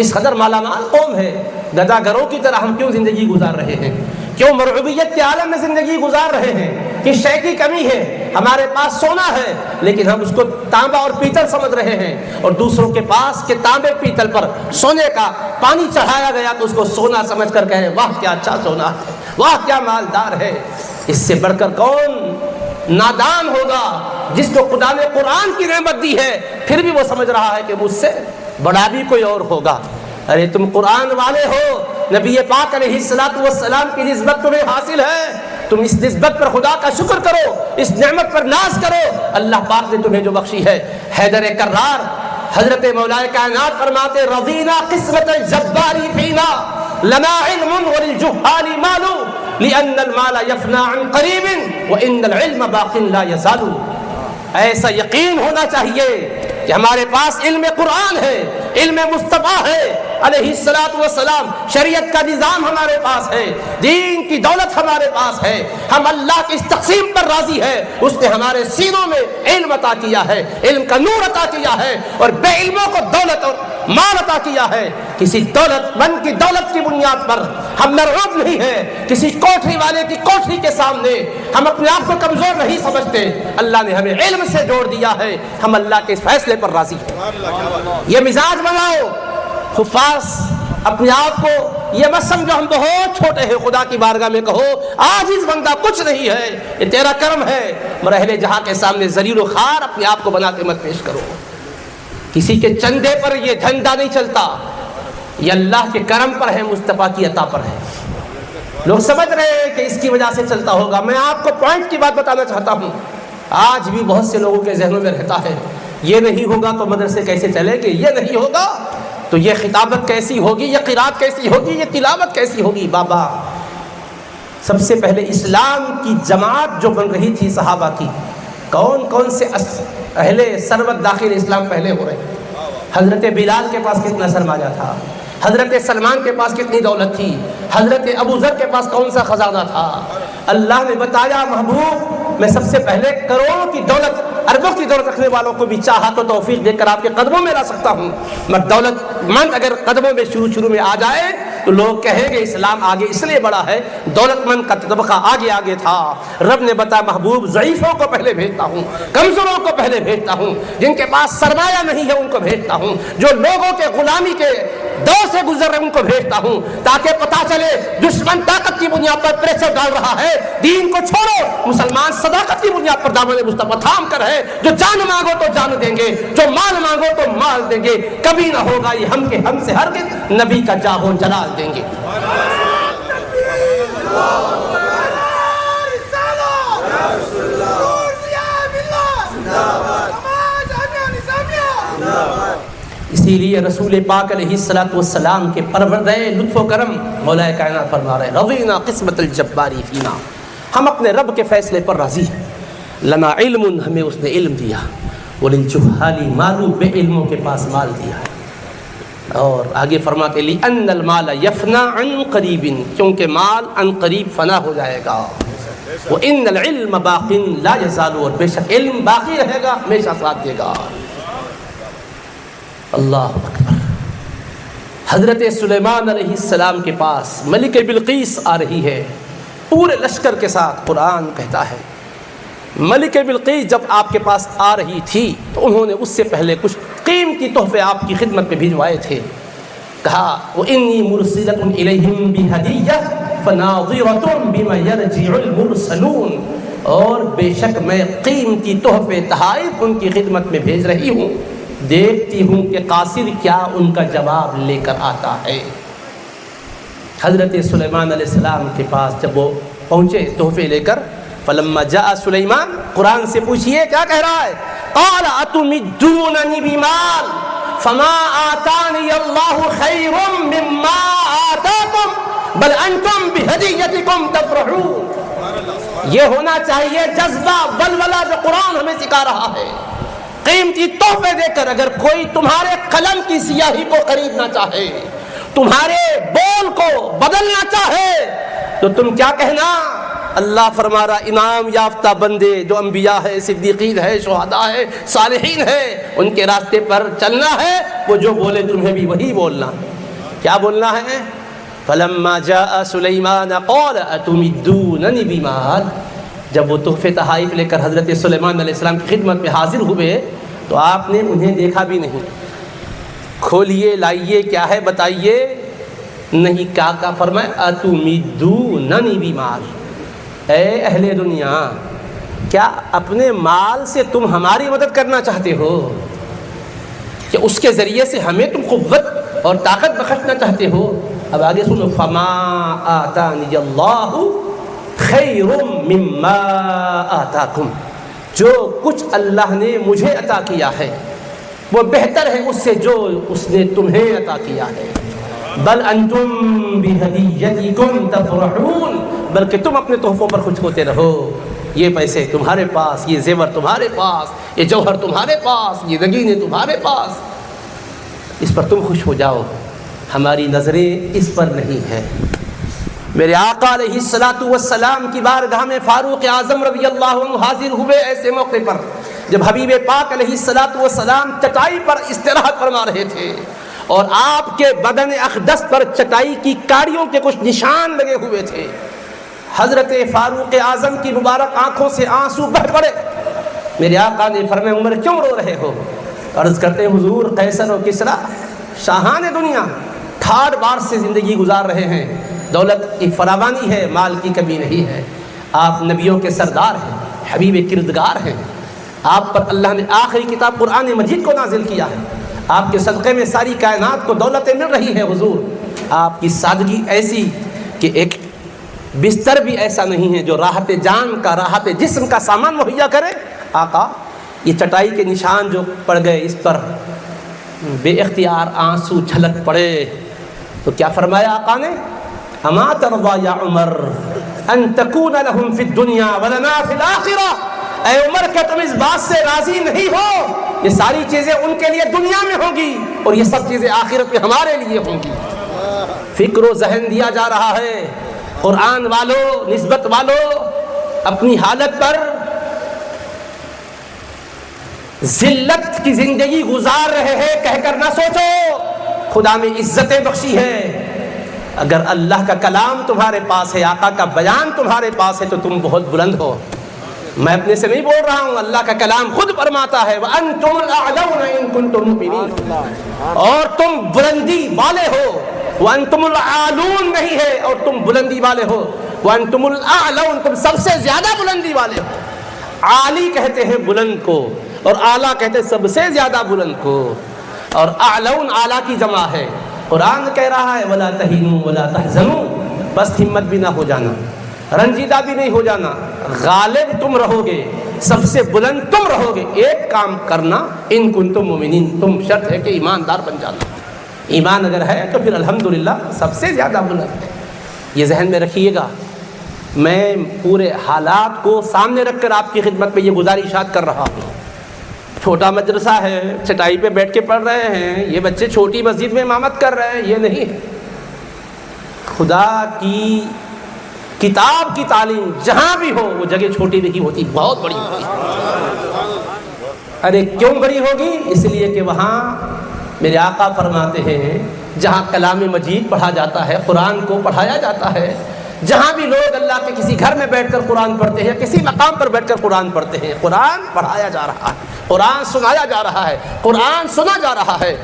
اس قدر مالا مال قوم ہے، گداگروں کی طرح ہم کیوں زندگی گزار رہے ہیں؟ کیوں مرعوبیت کے عالم میں زندگی گزار رہے ہیں؟ کس شے کی کمی ہے؟ ہمارے پاس سونا ہے لیکن ہم اس کو تانبا اور پیتل سمجھ رہے ہیں، اور دوسروں کے پاس کے تانبے پیتل پر سونے کا پانی چڑھایا گیا تو اس کو سونا سمجھ کر کہے واہ کیا اچھا سونا ہے، واہ کیا مالدار ہے۔ اس سے بڑھ کر کون نادان ہوگا جس کو خدا نے قرآن کی نعمت دی ہے پھر بھی وہ سمجھ رہا ہے کہ مجھ سے بڑا بھی کوئی اور ہوگا۔ ارے تم قرآن والے ہو، نبی پاک علیہ الصلوۃ والسلام کی نسبت تمہیں حاصل ہے، تم اس نسبت پر خدا کا شکر کرو، اس نعمت پر ناز کرو اللہ پاک نے تمہیں جو بخشی ہے۔ حیدر کرار حضرت مولا کائنات فرماتے رضینا قسمت الجباری فینا لنا علم وللجہال مال لأن المال يفنى عن قریب وإن العلم باق لا يزال۔ ایسا یقین ہونا چاہیے کہ ہمارے پاس علم قرآن ہے، علم مصطفیٰ ہے علیہ الصلوۃ والسلام، شریعت کا نظام ہمارے پاس ہے، دین کی دولت ہمارے پاس ہے، ہم اللہ کی اس تقسیم پر راضی ہے۔ اس نے ہمارے سینوں میں علم عطا کیا ہے، علم کا نور عطا کیا ہے، اور بے علموں کو دولت اور مال عطا کیا ہے۔ کسی دولت مند کی دولت کی بنیاد پر ہم مرعوب نہیں ہیں، کسی کوٹھی والے کی کوٹھی کے سامنے ہم اپنے آپ کو کمزور نہیں سمجھتے۔ اللہ نے ہمیں علم سے جوڑ دیا ہے، ہم اللہ کے اس فیصلے پر راضی ہیں۔ یہ مزاج بناؤ، حفاظ اپنے آپ کو یہ مت سمجھو ہم بہت چھوٹے ہیں، خدا کی بارگاہ میں کہو عاجز بندہ کچھ نہیں ہے، یہ تیرا کرم ہے، مگر اہل جہاں کے سامنے ذلیل و خوار اپنے آپ کو بنا کے مت پیش کرو۔ کسی کے چندے پر یہ دھندا نہیں چلتا، یہ اللہ کے کرم پر ہے، مصطفیٰ کی عطا پر ہے۔ لوگ سمجھ رہے ہیں کہ اس کی وجہ سے چلتا ہوگا۔ میں آپ کو پوائنٹ کی بات بتانا چاہتا ہوں، آج بھی بہت سے لوگوں کے ذہنوں میں رہتا ہے یہ نہیں ہوگا تو مدرسے کیسے چلیں گے، یہ نہیں ہوگا تو یہ خطابت کیسی ہوگی، یہ قرات کیسی ہوگی، یہ تلاوت کیسی ہوگی۔ بابا سب سے پہلے اسلام کی جماعت جو بن رہی تھی صحابہ کی، کون کون سے اہل ثروت داخل اسلام پہلے ہو رہے ہیں۔ حضرت بلال کے پاس کتنا سرمایہ تھا، حضرت سلمان کے پاس کتنی دولت تھی، حضرت ابو ذر کے پاس کون سا خزانہ تھا۔ اللہ نے بتایا محبوب میں سب سے پہلے کروڑوں کی دولت، اربوں کی دولت رکھنے والوں کو بھی چاہا تو توفیق دے کر آپ کے قدموں میں لا سکتا ہوں، مگر دولت مند اگر قدموں میں شروع میں آ جائے تو لوگ کہیں گے اسلام آگے اس لیے بڑا ہے، دولت مند کا طبقہ آگے تھا۔ رب نے بتایا محبوب ضعیفوں کو پہلے بھیجتا ہوں، کمزوروں کو پہلے بھیجتا ہوں، جن کے پاس سرمایہ نہیں ہے ان کو بھیجتا ہوں، جو لوگوں کے غلامی کے دو سے گزر رہے ان کو بھیجتا ہوں تاکہ پتہ چلے دشمن طاقت کی بنیاد پر پریشر ڈال رہا ہے، دین کو چھوڑو، مسلمان صداقت کی بنیاد پر دامن مصطفیٰ تھام کر ہے، جو جان مانگو تو جان دیں گے، جو مال مانگو تو مال دیں گے، کبھی نہ ہوگا یہ ہم کے ہم سے ہرگز نبی کا جاہ و جلال دیں گے۔ اسی لیے رسول پاک علیہ الصلوۃ والسلام کے پروردہ لطف و کرم مولا کائنات فرما رہے ہیں رضینا قسمت الجباری فینا، ہم اپنے رب کے فیصلے پر راضی ہیں، لنا علم، ہمیں اس نے علم دیا، وللجہال مال، بے علموں کے پاس مال دیا ہے، اور آگے فرماتے لِأَنَّ الْمَالَ يَفْنَى عَنْ قَرِيبٍ، کیونکہ مال عن قریب فنا ہو جائے گا، وَإِنَّ الْعِلْمَ بَاقٍ لَا يَزَالُ، اور بے شک علم باقی رہے گا، ہمیشہ ساتھ دے گا۔ اللہ اکبر۔ حضرت سلیمان علیہ السلام کے پاس ملک بلقیس آ رہی ہے پورے لشکر کے ساتھ، قرآن کہتا ہے ملک بلقیس جب آپ کے پاس آ رہی تھی تو انہوں نے اس سے پہلے کچھ قیمتی تحفے آپ کی خدمت میں بھجوائے تھے، کہا وَإِنِّي مُرْسِلَةٌ إِلَيْهِمْ بِهَدِيَّةٍ فَنَاظِرَةٌ بِمَا يَرْجِعُ الْمُرْسَلُونَ، اور بے شک میں قیمتی تحفے تحائف ان کی خدمت میں بھیج رہی ہوں، دیکھتی ہوں کہ قاصد کیا ان کا جواب لے کر آتا ہے۔ حضرت سلیمان علیہ السلام کے پاس جب وہ پہنچے تحفے لے کر، فلما جاء سلیمان، قرآن سے پوچھئے کیا کہہ رہا ہے، قال اتمدوننی بمال فما آتانی اللہ خیر مما آتاکم بل انتم بہدیتکم تفرحون۔ یہ ہونا چاہیے جذبہ ولولہ جو قرآن ہمیں سکھا رہا ہے۔ قیمتی تحفے دے کر اگر کوئی تمہارے قلم کی سیاہی کو خریدنا چاہے، تمہارے بول کو بدلنا چاہے، تو تم کیا کہنا؟ اللہ فرما رہا انعام یافتہ بندے جو انبیاء ہے، صدیقین ہے، شہداء ہے، صالحین ہے، ان کے راستے پر چلنا ہے، وہ جو بولے تمہیں بھی وہی بولنا۔ کیا بولنا ہے؟ فلما جاء سلیمان قال اتمدوننی بمال، جب وہ تحفے تحائف لے کر حضرت سلیمان علیہ السلام کی خدمت میں حاضر ہوئے تو آپ نے انہیں دیکھا بھی نہیں، کھولیے لائیے کیا ہے بتائیے نہیں، کیا فرمایا اتمدوننی بمال، اے اہل دنیا کیا اپنے مال سے تم ہماری مدد کرنا چاہتے ہو، کہ اس کے ذریعے سے ہمیں تم قوت اور طاقت بخشنا چاہتے ہو؟ اب آگے سنو، فما آتانی اللہ خیر مما آتاکم، جو کچھ اللہ نے مجھے عطا کیا ہے وہ بہتر ہے اس سے جو اس نے تمہیں عطا کیا ہے، بل انتم بہدیتکم تفرحون، بلکہ تم اپنے تحفوں پر خوش ہوتے رہو، یہ پیسے تمہارے پاس، یہ زیور تمہارے پاس، یہ جوہر تمہارے پاس، یہ نگینے تمہارے پاس، اس پر تم خوش ہو جاؤ، ہماری نظریں اس پر نہیں ہے۔ میرے آقا علیہ الصلوۃ والسلام کی بارگاہ میں فاروق اعظم رضی اللہ عنہ حاضر ہوئے ایسے موقع پر جب حبیب پاک علیہ الصلوۃ والسلام چٹائی پر استراحت فرما رہے تھے اور آپ کے بدن اقدس پر چٹائی کی کاڑیوں کے کچھ نشان لگے ہوئے تھے۔ حضرت فاروق اعظم کی مبارک آنکھوں سے آنسو بہہ پڑے۔ میرے آقا نے فرمایا عمر کیوں رو رہے ہو؟ عرض کرتے ہیں حضور قیصر و کسریٰ شاہان دنیا ٹھاڑ بار سے زندگی گزار رہے ہیں، دولت کی فراوانی ہے، مال کی کمی نہیں ہے، آپ نبیوں کے سردار ہیں، حبیب کردگار ہیں، آپ پر اللہ نے آخری کتاب قرآن مجید کو نازل کیا ہے، آپ کے صدقے میں ساری کائنات کو دولتیں مل رہی ہیں، حضور آپ کی سادگی ایسی کہ ایک بستر بھی ایسا نہیں ہے جو راحت جان کا، راحت جسم کا سامان مہیا کرے۔ آقا یہ چٹائی کے نشان جو پڑ گئے اس پر بے اختیار آنسو چھلک پڑے، تو کیا فرمایا آقا نے؟ اما ترضى یا عمر ان تکون لهم فی الدنیا ولنا فی الآخرہ، اے عمر کہ تم اس بات سے راضی نہیں ہو یہ ساری چیزیں ان کے لیے دنیا میں ہوں گی اور یہ سب چیزیں آخرت میں ہمارے لیے ہوں گی۔ فکر و ذہن دیا جا رہا ہے، قرآن والو، نسبت والو اپنی حالت پر ذلت کی زندگی گزار رہے ہیں کہہ کر نہ سوچو، خدا میں عزتیں بخشی ہے۔ اگر اللہ کا کلام تمہارے پاس ہے، آقا کا بیان تمہارے پاس ہے تو تم بہت بلند ہو۔ میں اپنے سے نہیں بول رہا ہوں، اللہ کا کلام خود فرماتا ہے وَأَنْتُمُ الْأَعْلَوْنَ إِن كُنتُم مُؤْمِنِينَ، اور تم بلندی والے ہو، وَأَنْتُمُ الْأَعْلُونَ نہیں ہے اور تم بلندی والے ہو، وَأَنْتُمُ الْأَعْلَوْنَ تم سب سے زیادہ بلندی والے ہو۔ عالی کہتے ہیں بلند کو، اور اعلیٰ کہتے ہیں سب سے زیادہ بلند کو، اور اعلون اعلیٰ کی جمع ہے۔ قرآن کہہ رہا ہے وَلَا تَهِنُوا وَلَا تَحْزَنُوا، بس ہمت بھی نہ ہو جانا، رنجیدہ بھی نہیں ہو جانا، غالب تم رہو گے، سب سے بلند تم رہو گے۔ ایک کام کرنا، ان کنتم مومنین، تم شرط ہے کہ ایماندار بن جانا، ایمان اگر ہے تو پھر الحمدللہ سب سے زیادہ بلند ہے۔ یہ ذہن میں رکھیے گا۔ میں پورے حالات کو سامنے رکھ کر آپ کی خدمت میں یہ گزارشات کر رہا ہوں۔ چھوٹا مدرسہ ہے، چٹائی پہ بیٹھ کے پڑھ رہے ہیں، یہ بچے چھوٹی مسجد میں امامت کر رہے ہیں، یہ نہیں ہے۔ خدا کی کتاب کی تعلیم جہاں بھی ہو وہ جگہ چھوٹی نہیں ہوتی، بہت بڑی ہوتی ہے۔ ارے کیوں بڑی ہوگی؟ اس لیے کہ وہاں میرے آقا فرماتے ہیں جہاں کلام مجید پڑھا جاتا ہے، قرآن کو پڑھایا جاتا ہے، جہاں بھی لوگ اللہ کے کسی گھر میں بیٹھ کر قرآن پڑھتے ہیں، کسی مقام پر بیٹھ کر قرآن پڑھتے ہیں، قرآن پڑھایا جا رہا ہے، قرآن سنایا جا رہا ہے، قرآن سنا جا رہا ہے۔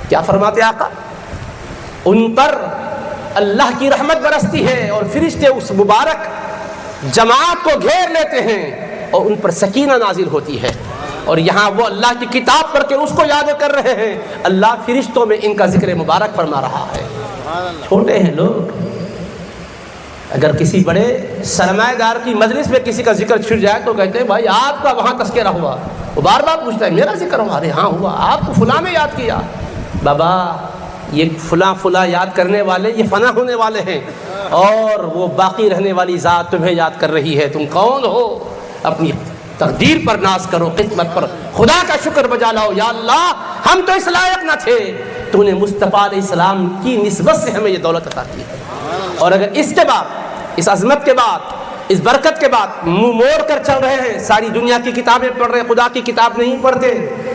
کیا فرماتے آقا؟ ان پر اللہ کی رحمت برستی ہے اور فرشتے اس مبارک جماعت کو گھیر لیتے ہیں اور ان پر سکینہ نازل ہوتی ہے، اور یہاں وہ اللہ کی کتاب پڑھ کے اس کو یاد کر رہے ہیں، اللہ فرشتوں میں ان کا ذکر مبارک فرما رہا ہے۔ چھوٹے ہیں لوگ، اگر کسی بڑے سرمایہ دار کی مجلس میں کسی کا ذکر چھڑ جائے تو کہتے ہیں بھائی آپ کا وہاں تذکرہ ہوا، وہ بار بار پوچھتا ہے میرا ذکر ہوا؟ ارے ہاں ہوا، آپ کو فلاں نے یاد کیا۔ بابا یہ فلاں فلاں یاد کرنے والے یہ فنا ہونے والے ہیں، اور وہ باقی رہنے والی ذات تمہیں یاد کر رہی ہے۔ تم کون ہو؟ اپنی تقدیر پر ناز کرو، قسمت پر خدا کا شکر بجا لاؤ۔ یا اللہ ہم تو اس لائق نہ تھے، تو نے مصطفیٰ علیہ السلام کی نسبت سے ہمیں یہ دولت عطا کی ہے۔ اور اگر اس کے بعد، اس عظمت کے بعد، اس برکت کے بعد منہ موڑ کر چل رہے ہیں، ساری دنیا کی کتابیں پڑھ رہے ہیں، خدا کی کتاب نہیں پڑھتے،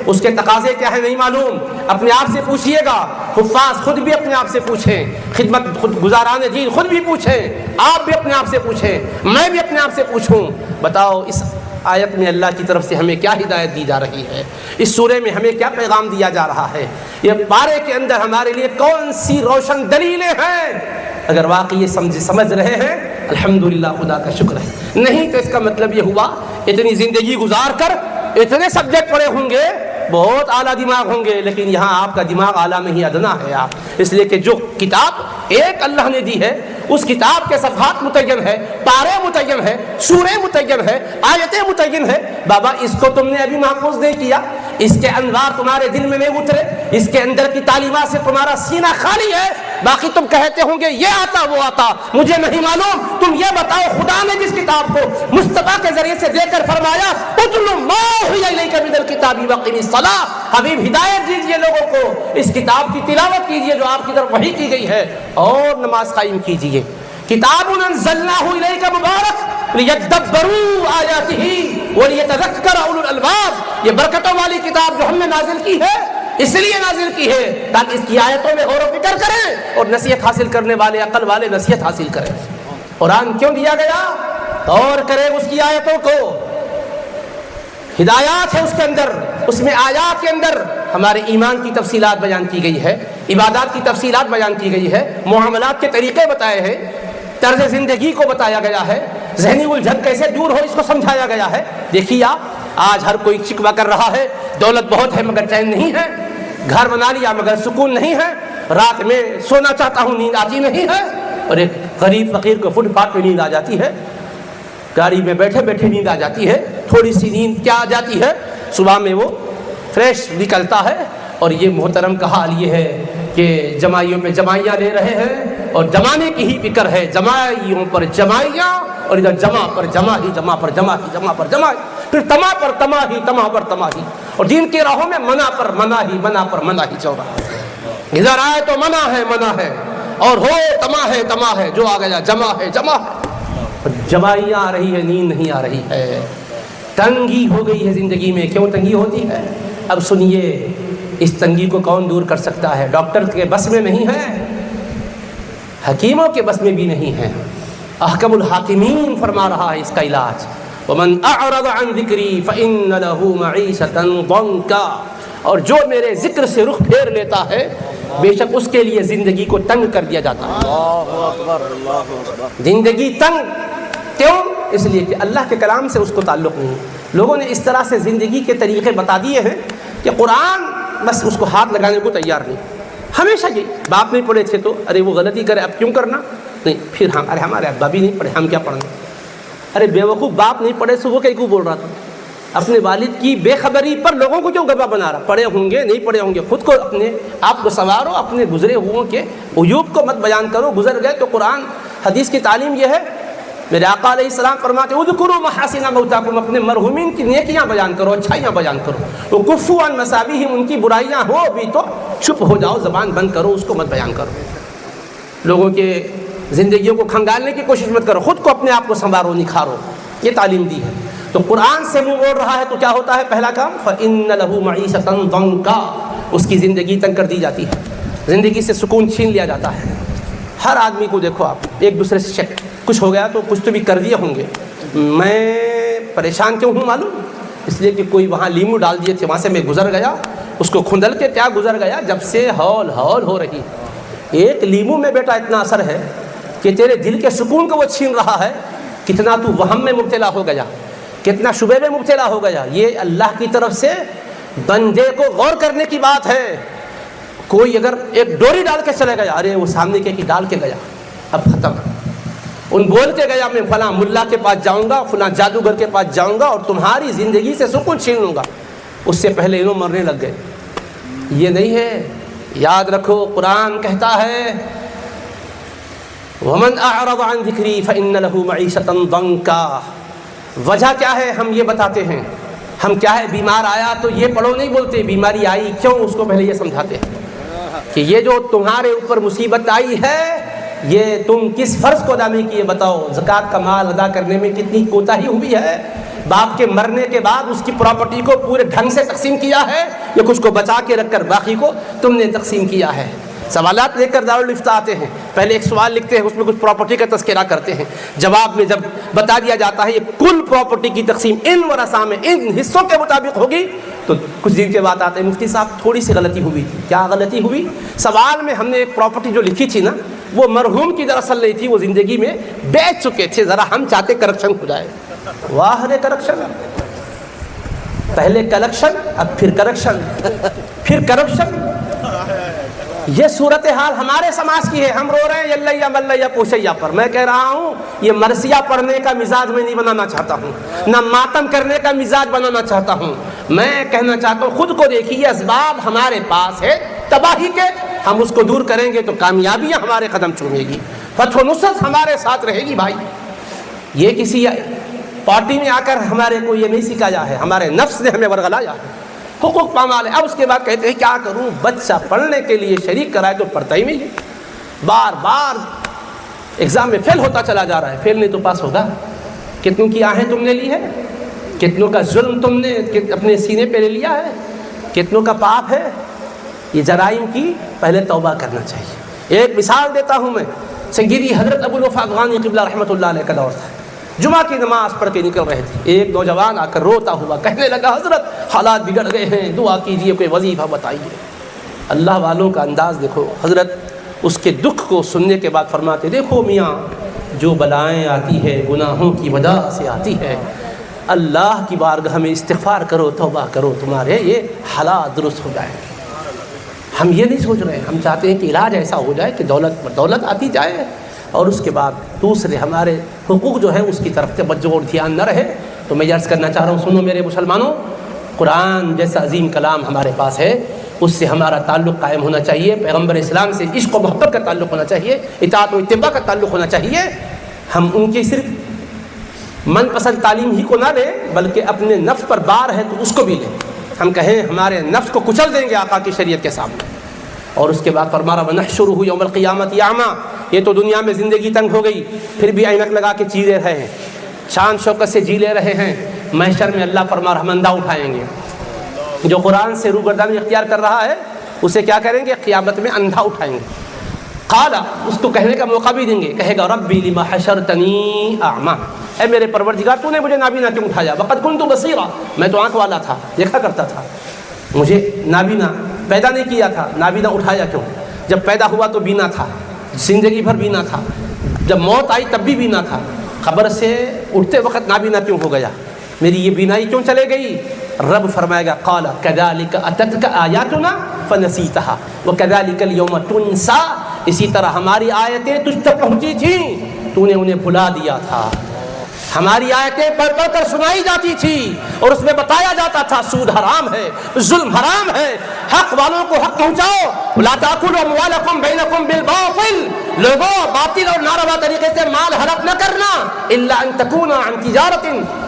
اس کے تقاضے کیا ہے نہیں معلوم، اپنے آپ سے پوچھئے گا۔ حفاظ خود بھی اپنے آپ سے پوچھیں، خدمت خود گزاران دین خود بھی پوچھیں، آپ بھی اپنے آپ سے پوچھیں، میں بھی اپنے آپ سے پوچھوں۔ بتاؤ اس آیت میں اللہ کی طرف سے ہمیں کیا ہدایت دی جا رہی ہے؟ اس سورے میں ہمیں کیا پیغام دیا جا رہا ہے؟ یہ پارے کے اندر ہمارے لیے کون سی روشن دلیلیں ہیں؟ اگر واقعی یہ سمجھ رہے ہیں الحمدللہ خدا کا شکر ہے، نہیں تو اس کا مطلب یہ ہوا اتنی زندگی گزار کر اتنے سبجیکٹ پڑھے ہوں گے، بہت اعلیٰ دماغ ہوں گے، لیکن یہاں آپ کا دماغ اعلیٰ نہیں ادنا ہے آپ، اس لیے کہ جو کتاب ایک اللہ نے دی ہے اس کتاب کے صفحات متعین ہے، پارے متعین ہے، سورے متعین ہے، آیتیں متعین ہے۔ بابا اس کو تم نے ابھی محفوظ نہیں کیا، اس کے انوار تمہارے دل میں نہیں اترے، اس کے اندر کی تعلیمات سے تمہارا سینہ خالی ہے، باقی تم کہتے ہوں گے یہ آتا وہ آتا، مجھے نہیں معلوم۔ تم یہ بتاؤ خدا نے جس کتاب کو مصطفیٰ کے ذریعے سے دے کر فرمایا اتل ما اوحی الیک من الکتاب واقم الصلاۃ، حبیب ہدایت دیجیے لوگوں کو، اس کتاب کی تلاوت کیجیے جو آپ کی طرف وحی کی گئی ہے، اور نماز قائم کیجیے۔ کتاب انزلناہ الیک مبارک لیدبروا آیاتہ ولیتذکر اولو الالباب، یہ برکتوں والی کتاب جو ہم نے نازل کی ہے اس لیے نازل کی ہے تاکہ اس کی آیتوں میں غور و فکر کریں اور نصیحت حاصل کرنے والے عقل والے نصیحت حاصل کریں۔ قرآن کیوں دیا گیا؟ غور کریں اس کی آیتوں کو، ہدایات ہے اس کے اندر، اس میں آیات کے اندر ہمارے ایمان کی تفصیلات بیان کی گئی ہے، عبادات کی تفصیلات بیان کی گئی ہے، معاملات کے طریقے بتائے ہیں، طرز زندگی کو بتایا گیا ہے، ذہنی الجھن کیسے دور ہو اس کو سمجھایا گیا ہے۔ دیکھیے آپ آج ہر کوئی شکوہ کر رہا ہے دولت بہت ہے مگر چین نہیں ہے، گھر بنا لیا مگر سکون نہیں ہے، رات میں سونا چاہتا ہوں نیند آتی نہیں ہے، اور ایک غریب فقیر کو فٹ پاتھ پہ نیند آ جاتی ہے، گاڑی میں بیٹھے بیٹھے نیند آ جاتی ہے، تھوڑی سی نیند کیا آ جاتی ہے، صبح میں وہ فریش نکلتا ہے۔ اور یہ محترم کا حال یہ ہے کہ جمائیوں میں جمائیاں لے رہے ہیں اور جمانے کی ہی فکر ہے، جمائیوں پر جمائیاں، اور ادھر جمع پر جمع ہی، جمع پر جمع ہی، جمع پر جمع ہی، پھر تما پر تما ہی، تما پر تما ہی، اور دین کی راہوں میں منع پر منع ہی، منع پر منع ہی چل رہا ہے۔ ادھر آئے تو منع ہے، اور ہو تما ہے، جو آ گیا جمع ہے۔ جمائیاں آ رہی ہے، نیند نہیں آ رہی ہے، تنگی ہو گئی ہے زندگی میں۔ کیوں تنگی ہوتی ہے؟ اب سنیے، اس تنگی کو کون دور کر سکتا ہے؟ ڈاکٹر کے بس میں نہیں ہے، حکیموں کے بس میں بھی نہیں ہے، احکم الحاکمین فرما رہا ہے اس کا علاج۔ ومن اعرض عن ذکری فإن له معیشۃ ضنکا، اور جو میرے ذکر سے رخ پھیر لیتا ہے بے شک اس کے لیے زندگی کو تنگ کر دیا جاتا ہے۔ اللہ اکبر، اللہ اکبر۔ زندگی تنگ کیوں؟ اس لیے کہ اللہ کے کلام سے اس کو تعلق نہیں۔ لوگوں نے اس طرح سے زندگی کے طریقے بتا دیے ہیں کہ قرآن بس اس کو ہاتھ لگانے کو تیار نہیں۔ ہمیشہ یہ باپ نہیں پڑھے تھے تو ارے وہ غلطی کرے اب کیوں کرنا، نہیں پھر ہم ارے ہمارے ابا بھی نہیں پڑھے ہم کیا پڑھیں، ارے بے وقوف باپ نہیں پڑھے سو وہ کیوں بول رہا تھا، اپنے والد کی بے خبری پر لوگوں کو کیوں گواہ بنا رہا، پڑھے ہوں گے نہیں پڑھے ہوں گے، خود کو اپنے آپ کو سنوارو، اپنے گزرے ہوئوں کے عیوب کو مت بیان کرو، گزر گئے۔ تو قرآن حدیث کی تعلیم یہ ہے، میرے آقا علیہ السلام فرماتے اذکروا محاسن موتاکم، اپنے مرحومین کی نیکیاں بیان کرو، اچھائیاں بیان کرو، وکفوا عن مساویہم، ان کی برائیاں ہو بھی تو چپ ہو جاؤ، زبان بند کرو، اس کو مت بیان کرو، لوگوں کے زندگیوں کو کھنگالنے کی کوشش مت کرو، خود کو اپنے آپ کو سنوارو، نکھارو، یہ تعلیم دی ہے۔ تو قرآن سے منہ موڑ رہا ہے تو کیا ہوتا ہے؟ پہلا کام فإن له معیشۃ ضنکا، اس کی زندگی تنگ کر دی جاتی ہے، زندگی سے سکون چھین لیا جاتا ہے۔ ہر آدمی کو دیکھو آپ، ایک دوسرے سے چیک، کچھ ہو گیا تو کچھ تو بھی کر دیے ہوں گے، میں پریشان کیوں ہوں معلوم؟ اس لیے کہ کوئی وہاں لیمو ڈال دیے تھے، وہاں سے میں گزر گیا، اس کو کھندل کے کیا گزر گیا، جب سے ہول ہول ہو رہی۔ ایک لیمو میں بیٹا اتنا اثر ہے کہ تیرے دل کے سکون کو وہ چھین رہا ہے، کتنا تو وہم میں مبتلا ہو گیا، کتنا شبے میں مبتلا ہو گیا۔ یہ اللہ کی طرف سے بندے کو غور کرنے کی بات ہے۔ کوئی اگر ایک ڈوری ڈال کے چلے گیا، ارے وہ سامنے کے ڈال کے گیا، اب ختم، ان بول کے گیا میں فلاں ملا کے پاس جاؤں گا، فلاں جادوگر کے پاس جاؤں گا اور تمہاری زندگی سے سکون چھین لوں گا، اس سے پہلے انہوں مرنے لگ گئے۔ یہ نہیں ہے، یاد رکھو قرآن کہتا ہے وَمَنْ أَعْرَضَ عَنْ ذِكْرِي فَإِنَّ لَهُ مَعِيشَةً ضَنْكَا۔ وجہ کیا ہے ہم یہ بتاتے ہیں، ہم کیا ہے بیمار آیا تو یہ پڑھو نہیں بولتے، بیماری آئی کیوں اس کو پہلے یہ سمجھاتے ہیں کہ یہ جو تمہارے اوپر مصیبت آئی ہے یہ تم کس فرض کو ادا نہیں کیے، بتاؤ زکوٰۃ کا مال ادا کرنے میں کتنی کوتاہی ہوئی ہے، باپ کے مرنے کے بعد اس کی پراپرٹی کو پورے ڈھنگ سے تقسیم کیا ہے یا کچھ کو بچا کے رکھ کر باقی کو تم نے تقسیم کیا ہے۔ سوالات لے کر دارالفتہ آتے ہیں، پہلے ایک سوال لکھتے ہیں، اس میں کچھ پراپرٹی کا تذکرہ کرتے ہیں، جواب میں جب بتا دیا جاتا ہے یہ کل پراپرٹی کی تقسیم ان ورثہ میں ان حصوں کے مطابق ہوگی، تو کچھ دن کے بعد آتے ہیں مفتی صاحب تھوڑی سی غلطی ہوئی تھی۔ کیا غلطی ہوئی؟ سوال میں ہم نے ایک پراپرٹی جو لکھی تھی نا وہ مرحوم کی دراصل نہیں تھی، وہ زندگی میں بیچ چکے تھے، ذرا ہم چاہتے کریکشن ہو جائے۔ واہ رے کریکشن، پہلے کلیکشن اب پھر کریکشن پھر کرپشن۔ یہ صورتحال ہمارے سماج کی ہے، ہم رو رہے ہیں یلیا ملیا پوشیا پر۔ میں کہہ رہا ہوں یہ مرثیہ پڑھنے کا مزاج میں نہیں بنانا چاہتا ہوں، نہ ماتم کرنے کا مزاج بنانا چاہتا ہوں۔ میں کہنا چاہتا ہوں خود کو دیکھیے، اسباب ہمارے پاس ہے تباہی کے، ہم اس کو دور کریں گے تو کامیابیاں ہمارے قدم چومے گی، فتح و نصرت ہمارے ساتھ رہے گی۔ بھائی یہ کسی پارٹی میں آ کر ہمارے کو یہ نہیں سکھایا ہے، ہمارے نفس نے ہمیں ورغلایا ہے، حقوق پامال ہے۔ اب اس کے بعد کہتے ہیں کیا کروں، بچہ پڑھنے کے لیے شریک کرائے تو پڑھتا ہی نہیں، بار بار ایگزام میں فیل ہوتا چلا جا رہا ہے، فیل نہیں تو پاس ہوگا۔ کتنوں کی آہیں تم نے لی ہے، کتنوں کا ظلم تم نے اپنے سینے پہ لے لیا ہے، کتنوں کا پاپ ہے۔ یہ جرائم کی پہلے توبہ کرنا چاہیے۔ ایک مثال دیتا ہوں میں، سیدی حضرت ابو الوفا افغانی قبلہ رحمۃ اللہ علیہ کا دور تھا، جمعہ کی نماز پڑھ کے نکل رہے تھے، ایک نوجوان آ کر روتا ہوا کہنے لگا حضرت حالات بگڑ گئے ہیں، دعا کیجیے، کوئی وظیفہ بتائیے۔ اللہ والوں کا انداز دیکھو، حضرت اس کے دکھ کو سننے کے بعد فرماتے دیکھو میاں جو بلائیں آتی ہے گناہوں کی وجہ سے آتی ہے، اللہ کی بارگاہ میں استغفار کرو، توبہ کرو، تمہارے یہ حالات درست ہو جائیں۔ ہم یہ نہیں سوچ رہے، ہم چاہتے ہیں کہ علاج ایسا ہو جائے کہ دولت آتی جائے اور اس کے بعد دوسرے ہمارے حقوق جو ہے اس کی طرف توجہ اور دھیان نہ رہے۔ تو میں عرض کرنا چاہ رہا ہوں، سنو میرے مسلمانوں، قرآن جیسا عظیم کلام ہمارے پاس ہے، اس سے ہمارا تعلق قائم ہونا چاہیے، پیغمبر اسلام سے عشق و محبت کا تعلق ہونا چاہیے، اطاعت و اتباع کا تعلق ہونا چاہیے۔ ہم ان کی صرف من پسند تعلیم ہی کو نہ لیں بلکہ اپنے نفس پر بار ہے تو اس کو بھی لیں۔ ہم کہیں ہمارے نفس کو کچل دیں گے آقا کی شریعت کے سامنے، اور اس کے بعد فرما رہا وَنَحْشُرُهُ يَوْمَ الْقِيَامَةِ أَعْمَىٰ۔ یہ تو دنیا میں زندگی تنگ ہو گئی، پھر بھی اینک لگا کے جی لے رہے ہیں، شان شوکت سے جی لے رہے ہیں، محشر میں اللہ فرما رہا ہم اندھا اٹھائیں گے۔ جو قرآن سے روگردانی اختیار کر رہا ہے اسے کیا کریں گے؟ قیامت میں اندھا اٹھائیں گے۔ قال، اس کو کہنے کا موقع بھی دیں گے، کہے گا ربی لما حشرتنی اعمیٰ، اے میرے پروردگار تو نے مجھے نابینا کیوں اٹھایا؟ وقد کنت بصیرا، میں تو آنکھ والا تھا، دیکھا کرتا تھا، مجھے نابینا پیدا نہیں کیا تھا، نابینا اٹھایا کیوں؟ جب پیدا ہوا تو بینا تھا، زندگی بھر بینا تھا، جب موت آئی تب بھی بینا تھا، قبر سے اٹھتے وقت نابینا کیوں ہو گیا؟ میری یہ بینائی کیوں چلے گئی؟ رب فرمائے گا قال کذالک اتتک آیاتنا فنسیتھا وکذالک اليوم تنسا، اسی طرح ہماری آیتیں تجھ تک پہنچی تھیں، تو نے انہیں بھلا دیا تھا۔ ہماری آیتیں پڑھ پڑھ کر سنائی جاتی تھی اور اس میں بتایا جاتا تھا سود حرام ہے، ظلم حرام ہے، حق والوں کو حق پہنچاؤ، لا تاکلوا اموالکم بینکم بالباطل، لوگوں باطل اور ناروا طریقے سے مال ہڑپ نہ کرنا، الا ان تکون عن تجارت،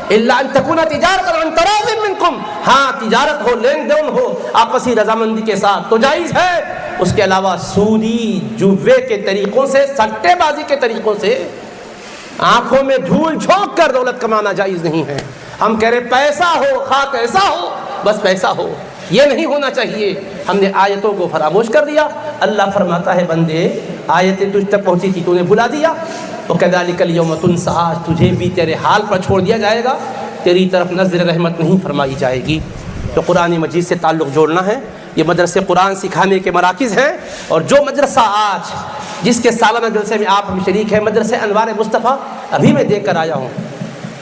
الا ان تکون تجارت عن تراض منکم، ہاں تجارت ہو، لین دین ہو آپسی رضامندی کے ساتھ تو جائز ہے، اس کے علاوہ سودی جوے کے طریقوں سے، سٹے بازی کے طریقوں سے آنکھوں میں دھول جھونک کر دولت کمانا جائز نہیں ہے۔ ہم کہہ رہے پیسہ ہو، خواہ کیسا ہو، بس پیسہ ہو، یہ نہیں ہونا چاہیے۔ ہم نے آیتوں کو فراموش کر دیا۔ اللہ فرماتا ہے بندے آیتیں تجھ تک پہنچی تھی تو نے بھلا دیا، وَكَذَلِكَ الْيَوْمَ تُنسَىٰ، آج تجھے بھی تیرے حال پر چھوڑ دیا جائے گا، تیری طرف نظر رحمت نہیں فرمائی جائے گی۔ تو قرآن مجید سے تعلق جوڑنا ہے، یہ مدرسے قرآن سکھانے کے مراکز ہیں، اور جو مدرسہ آج جس کے سالانہ جلسے میں آپ ہم شریک ہیں، مدرسے انوار مصطفیٰ، ابھی میں دیکھ کر آیا ہوں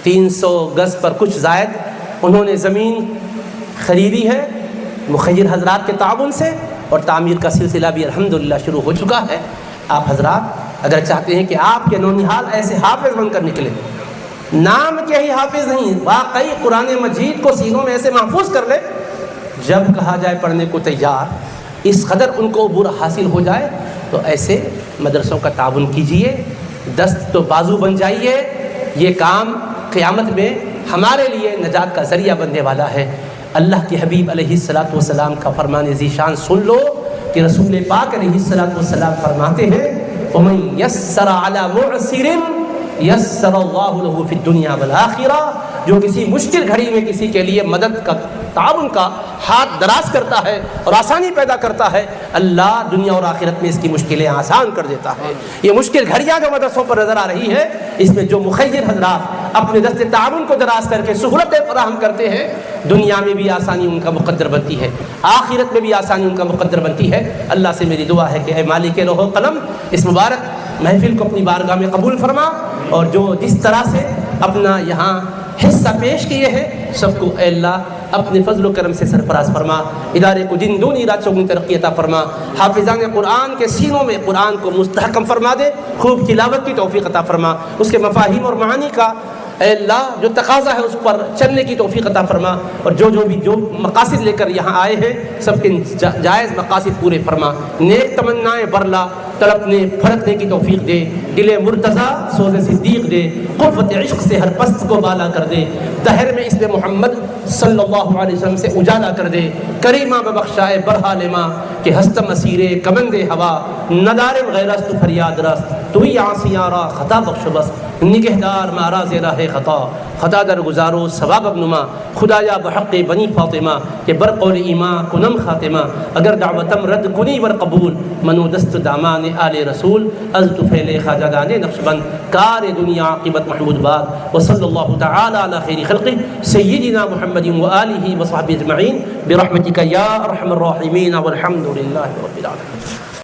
300 گز پر کچھ زائد انہوں نے زمین خریدی ہے مخیر حضرات کے تعاون سے، اور تعمیر کا سلسلہ بھی الحمدللہ شروع ہو چکا ہے۔ آپ حضرات اگر چاہتے ہیں کہ آپ کے نونہال ایسے حافظ بن کر نکلے، نام کے ہی حافظ نہیں، واقعی قرآن مجید کو سینوں میں ایسے محفوظ کر لے، جب کہا جائے پڑھنے کو تیار، اس قدر ان کو عبور حاصل ہو جائے، تو ایسے مدرسوں کا تعاون کیجئے، دست تو بازو بن جائیے۔ یہ کام قیامت میں ہمارے لیے نجات کا ذریعہ بننے والا ہے۔ اللہ کے حبیب علیہ الصلوۃ والسلام کا فرمان ذیشان سن لو کہ رسول پاک علیہ الصلوۃ والسلام فرماتے ہیں وَمَن يَسَّرَ عَلَى مُعْسِرٍ یسر اللہ لہ فی الدنیا والآخرہ، جو کسی مشکل گھڑی میں کسی کے لیے مدد کا، تعاون کا ہاتھ دراز کرتا ہے اور آسانی پیدا کرتا ہے، اللہ دنیا اور آخرت میں اس کی مشکلیں آسان کر دیتا ہے۔ یہ مشکل گھڑیاں جو مدرسوں پر نظر آ رہی ہے، اس میں جو مخیر حضرات اپنے دست تعاون کو دراز کر کے سہولتیں فراہم کرتے ہیں، دنیا میں بھی آسانی ان کا مقدر بنتی ہے، آخرت میں بھی آسانی ان کا مقدر بنتی ہے۔ اللہ سے میری دعا ہے کہ اے مالک روح و قلم، اس مبارک محفل کو اپنی بارگاہ میں قبول فرما، اور جو جس طرح سے اپنا یہاں حصہ پیش کیے ہیں، سب کو اے اللہ اپنے فضل و کرم سے سرفراز فرما، ادارے کو دن دونی رات چوگنی ترقی عطا فرما، حافظان قرآن کے سینوں میں قرآن کو مستحکم فرما دے، خوب تلاوت کی توفیق عطا فرما، اس کے مفاہیم اور معانی کا اے اللہ جو تقاضا ہے اس پر چلنے کی توفیق عطا فرما، اور جو مقاصد لے کر یہاں آئے ہیں سب کے جائز مقاصد پورے فرما، نیک تمنائیں برلا، تڑپنے پھڑکنے کی توفیق دے، دل مرتضیٰ سوز صدیق دے، قوت عشق سے ہر پست کو بالا کر دے، دہر میں اسم محمد صلی اللہ علیہ وسلم سے اجالا کر دے، کریمہ ببخشائے برحال ماں کہ ہستم اسیرے کمند ہوا، ندار غیرست فریاد رس، تو ہی عاصیاں را خطا بخش بس، نگہدار معراض راہ خطا، خطا در گزارو ثواب ابنما، خدایا بحق بنی فاطمہ کہ برقول ایمان کنم خاتمہ، اگر دعوتم رد کنی ور قبول، منو دست دامان آل رسول، از طفیل خواجہ دان نقشبند، کار دنیا عاقبت محمود باد، وصلی اللہ تعالی علی خیر خلقہ سیدنا محمد و آلہ و صحبہ اجمعین برحمتک یا ارحم الراحمین والحمد للہ رب العالمین۔